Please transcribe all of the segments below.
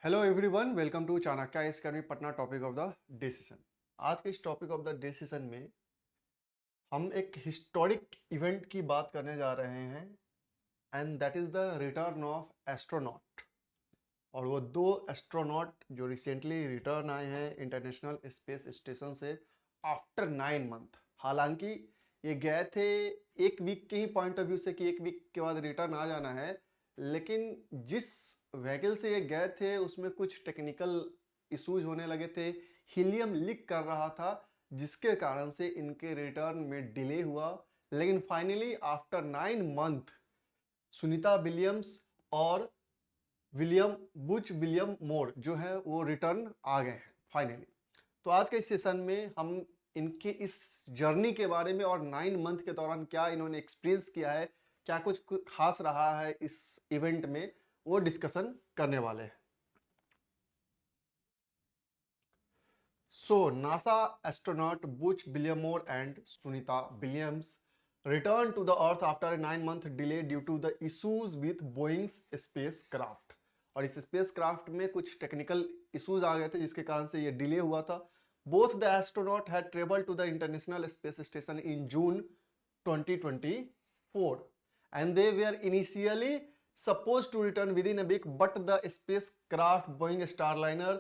Hello everyone, welcome to Chanakya academy Patna. Topic of the day session. आज के इस topic of the day session में हम एक हिस्टोरिक इवेंट की बात करने जा रहे हैं and that is the return of astronaut. और वो दो एस्ट्रोनॉट जो रिसेंटली रिटर्न आए हैं इंटरनेशनल स्पेस स्टेशन से आफ्टर 9 मंथ। हालांकि ये गए थे एक वीक के ही पॉइंट ऑफ व्यू से कि एक वीक के बाद रिटर्न आ जाना है, लेकिन जिस व्हीकल से ये गए थे उसमें कुछ टेक्निकल इश्यूज होने लगे थे। हीलियम लीक कर रहा था जिसके कारण से इनके रिटर्न में डिले हुआ। लेकिन finally after 9 month Sunita Williams और विलियम मोर जो है वो रिटर्न आ गए हैं फाइनली। तो आज के इस सेशन में हम इनके इस जर्नी के बारे में और 9 मंथ के दौरान क्या इन्होंने एक्सपीरियंस किया है, क्या कुछ खास रहा है इस इवेंट में, वो डिस्कशन करने वाले हैं। So, NASA astronaut Butch Williamore and Sunita Williams returned to the Earth after a 9 month delay due to the issues with Boeing's spacecraft। और इस स्पेसक्राफ्ट में कुछ टेक्निकल इश्यूज आ गए थे जिसके कारण से ये डिले हुआ था। Both the astronaut had travelled to the International Space Station in June 2024 and they were initially supposed to return within a week, but the spacecraft Boeing Starliner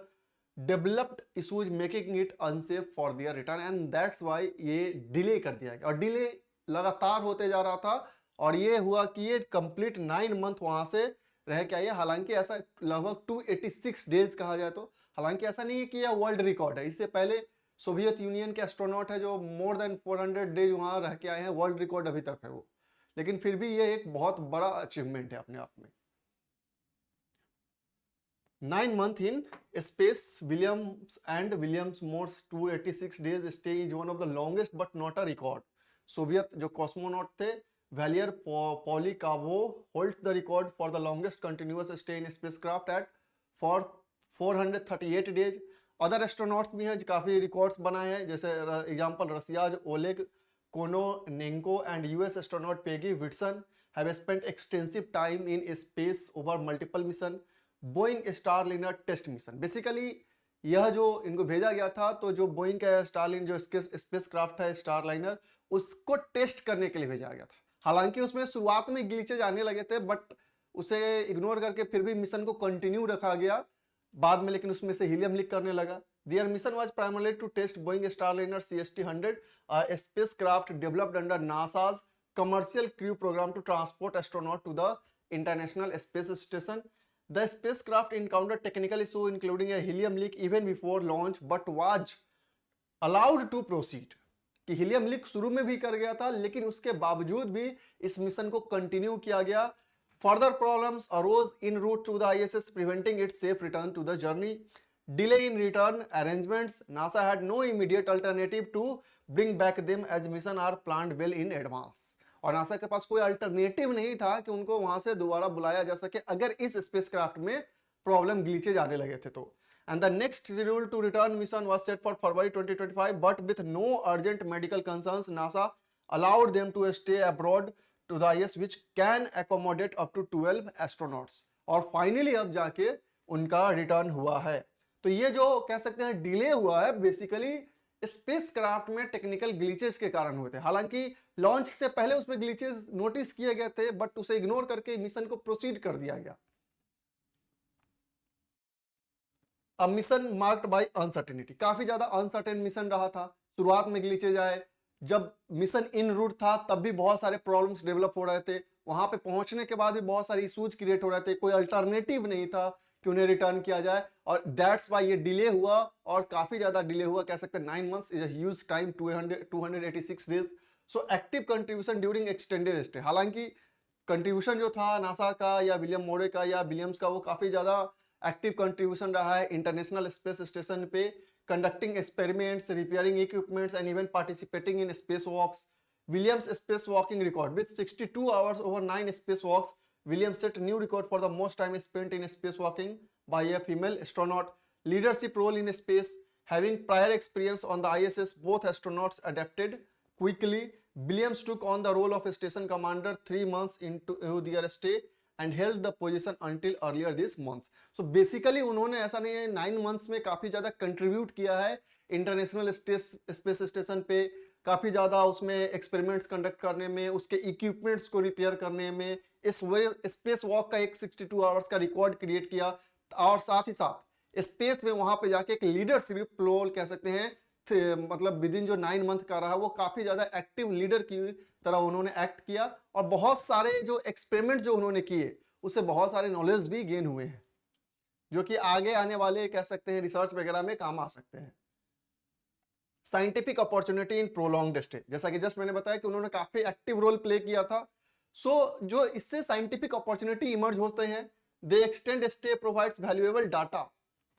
developed issues making it unsafe for their return and that's why ये delay कर दिया गया। और delay लगातार होते जा रहा था और ये हुआ कि ये कंप्लीट 9 मंथ वहां से रह के आइए। हालांकि ऐसा लगभग 286 डेज कहा जाए तो, हालांकि ऐसा नहीं है कि यह वर्ल्ड रिकॉर्ड है। इससे पहले सोवियत यूनियन के एस्ट्रोनॉट है जो मोर देन 400 डेज वहां रह के आए हैं, वर्ल्ड रिकॉर्ड अभी तक है वो। लेकिन फिर भी ये एक बहुत बड़ा अचीवमेंट है अपने आप में। 9 month in space, Williams Moore's 286 days stay is one of the longest but not a record। Soviet जो कॉस्मोनॉट थे वैलियर पॉलिकावो holds the record for the longest continuous stay in spacecraft at for 438 days। Other astronauts भी हैं जो काफी records बनाए हैं, जैसे example Russia's Oleg Kononenko and US astronaut Peggy Whitson have spent extensive time in space over multiple mission। Boeing Starliner test mission, basically यह जो इनको भेजा गया था, तो जो बोइंग का स्टारलाइन जो स्पेस क्राफ्ट है स्टारलाइनर, उसको टेस्ट करने के लिए भेजा गया था। हालांकि उसमें शुरुआत में ग्लिचेज आने लगे थे बट उसे इग्नोर करके फिर भी मिशन को कंटिन्यू रखा गया बाद में, लेकिन उसमें से हीलियम लीक करने लगा। Their mission was primarily to test Boeing Starliner CST-100, a spacecraft developed under NASA's commercial crew program to transport astronauts to the International Space Station। The spacecraft encountered technical issues including a helium leak even before launch but was allowed to proceed। कि helium leak शुरू में भी कर गया था लेकिन उसके बावजूद भी इस मिशन को कंटिन्यू किया गया। Further problems arose en route to the ISS preventing its safe return to the journey। Delay in return arrangements, NASA had no immediate alternative to bring back them as mission are planned well in advance। और NASA के पास कोई alternative नहीं था कि उनको वहां से दोबारा बुलाया जा सके अगर इस स्पेसक्राफ्ट में प्रॉब्लम ग्लिचेज आने लगे थे तो। And the next schedule to return mission was set for February 2025, but with no urgent medical concerns, NASA allowed them to stay abroad to the IS, which can accommodate up to 12 astronauts। और finally अब जाके उनका return हुआ है। तो ये जो कह सकते हैं डिले हुआ है, बेसिकली स्पेसक्राफ्ट में टेक्निकल ग्लिचेस के कारण हुए थे। हालांकि लॉन्च से पहले उसमें ग्लिचेस नोटिस किए गए थे बट उसे इग्नोर करके मिशन को प्रोसीड कर दिया गया। अब मिशन मार्क्ड बाय अनसर्टेनिटी, काफी ज्यादा अनसर्टेन मिशन रहा था। शुरुआत में ग्लिचेज आए, जब मिशन इन रूट था तब भी बहुत सारे प्रॉब्लम्स डेवलप हो रहे थे, वहां पे पहुंचने के बाद भी बहुत सारे इश्यूज क्रिएट हो रहे थे, कोई अल्टरनेटिव नहीं था कि उन्हें रिटर्न किया जाए और दैट्स वाई ये डिले हुआ और काफी ज्यादा डिले हुआ। कह सकते हैं 9 months is a huge time, 286 days. So active contribution during extended stay, हालांकि कंट्रीब्यूशन जो था नासा का या विलियम मोरे का या विलियम्स का वो काफी ज्यादा एक्टिव कंट्रीब्यूशन रहा है इंटरनेशनल स्पेस स्टेशन पे, conducting experiments, repairing equipments and even participating in space walks. Williams space walking record with 62 hours over 9 space walks, Williams set new record for the most time spent in spacewalking by a female astronaut। Leadership role in space, having prior experience on the ISS, both astronauts adapted quickly। Williams took on the role of station commander 3 months into their stay and held the position until earlier this month. So basically उन्होंने ऐसा नहीं है 9 months में काफी ज्यादा contribute किया है International Space Station पे, काफी ज्यादा उसमें एक्सपेरिमेंट्स कंडक्ट करने में, उसके इक्विपमेंट्स को रिपेयर करने में, इस स्पेस वॉक का एक 62 आवर्स का रिकॉर्ड क्रिएट किया, और साथ ही साथ स्पेस में वहां पे जाके एक लीडरशिप रोल कह सकते हैं, मतलब विद इन जो 9 मंथ का रहा वो काफी ज्यादा एक्टिव लीडर की तरह उन्होंने एक्ट किया, और बहुत सारे जो एक्सपेरिमेंट जो उन्होंने किए उससे बहुत सारे नॉलेज भी गेन हुए हैं, जो कि आगे आने वाले कह सकते हैं रिसर्च वगैरह में काम आ सकते हैं। Scientific opportunity in prolonged stay, जैसा कि जस्ट मैंने बताया कि उन्होंने काफी एक्टिव रोल प्ले किया था। जो इससे साइंटिफिक अपॉर्चुनिटी इमर्ज होते हैं, दे extend stay provides valuable data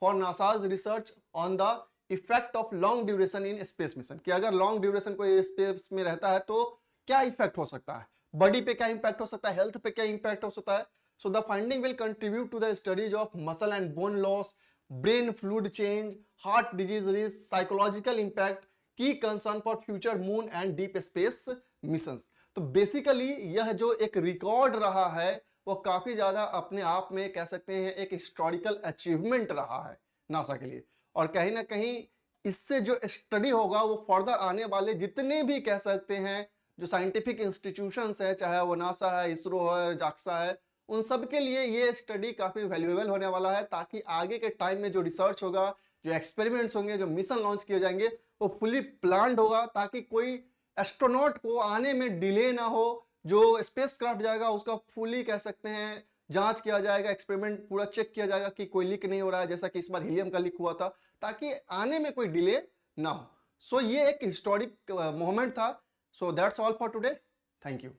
for NASA's research on the effect of long duration in space mission, कि अगर लॉन्ग ड्यूरेशन कोई स्पेस में रहता है तो क्या इफेक्ट हो सकता है, बॉडी पे क्या इंपैक्ट हो सकता है, हेल्थ पे क्या इंपैक्ट हो सकता है। So the finding will contribute to the studies of muscle and bone loss, brain fluid change, heart disease risk, psychological impact, key concern for future moon and deep space missions. तो basically यह जो एक record रहा है वो काफी ज्यादा अपने आप में कह सकते हैं एक हिस्टोरिकल अचीवमेंट रहा है नासा के लिए, और कहीं ना कहीं इससे जो स्टडी होगा वो फर्दर आने वाले जितने भी कह सकते हैं जो साइंटिफिक इंस्टीट्यूशंस है, चाहे वो नासा है, इसरो है, जाक्सा है, उन सब के लिए ये स्टडी काफी वैल्यूएबल होने वाला है, ताकि आगे के टाइम में जो रिसर्च होगा, जो एक्सपेरिमेंट्स होंगे, जो मिशन लॉन्च किए जाएंगे वो फुली प्लान्ड होगा, ताकि कोई एस्ट्रोनॉट को आने में डिले ना हो, जो स्पेसक्राफ्ट जाएगा उसका फुली कह सकते हैं जांच किया जाएगा, एक्सपेरिमेंट पूरा चेक किया जाएगा कि कोई लीक नहीं हो रहा है, जैसा कि इस बार हीलियम का लीक हुआ था, ताकि आने में कोई डिले ना हो। सो ये एक हिस्टोरिक मोमेंट था। So that's all for today, thank you.